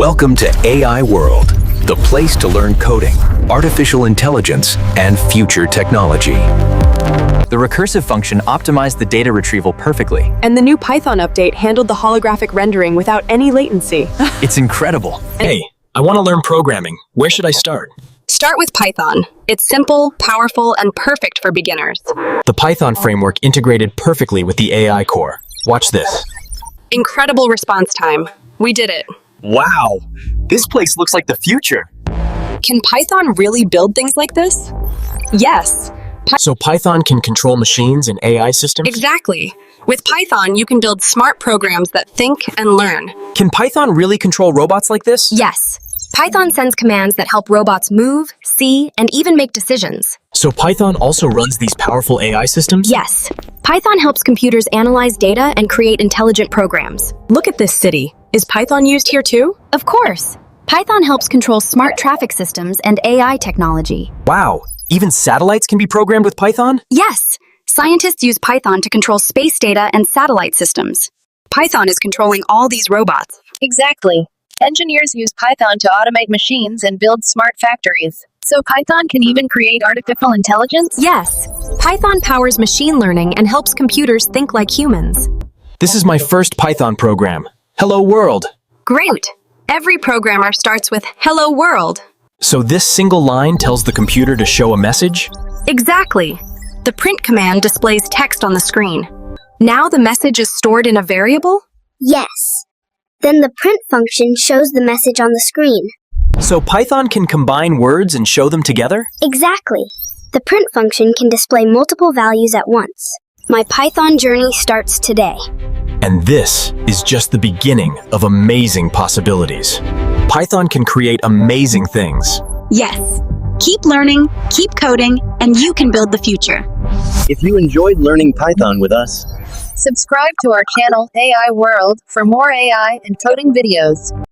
Welcome to AI World, the place to learn coding, artificial intelligence, and future technology. The recursive function optimized the data retrieval perfectly. And the new Python update handled the holographic rendering without any latency. It's incredible. Hey, I want to learn programming. Where should I start? Start with Python. It's simple, powerful, and perfect for beginners. The Python framework integrated perfectly with the AI core. Watch this. Incredible response time. We did it. Wow, this place looks like the future. Can Python really build things like this? Yes. So Python can control machines and AI systems? Exactly. With Python, you can build smart programs that think and learn. Can Python really control robots like this? Yes. Python sends commands that help robots move, see, and even make decisions. So Python also runs these powerful AI systems? Yes. Python helps computers analyze data and create intelligent programs. Look at this city. Is Python used here too? Of course. Python helps control smart traffic systems and AI technology. Wow, even satellites can be programmed with Python? Yes. Scientists use Python to control space data and satellite systems. Python is controlling all these robots. Exactly. Engineers use Python to automate machines and build smart factories. So Python can even create artificial intelligence? Yes. Python powers machine learning and helps computers think like humans. This is my first Python program. Hello world. Great. Every programmer starts with "Hello World." So this single line tells the computer to show a message? Exactly. The print command displays text on the screen. Now the message is stored in a variable? Yes. Then the print function shows the message on the screen. So Python can combine words and show them together? Exactly. The print function can display multiple values at once. My Python journey starts today. And this is just the beginning of amazing possibilities. Python can create amazing things. Yes. Keep learning, keep coding, and you can build the future. If you enjoyed learning Python with us, Subscribe to our channel AI World for more AI and coding videos.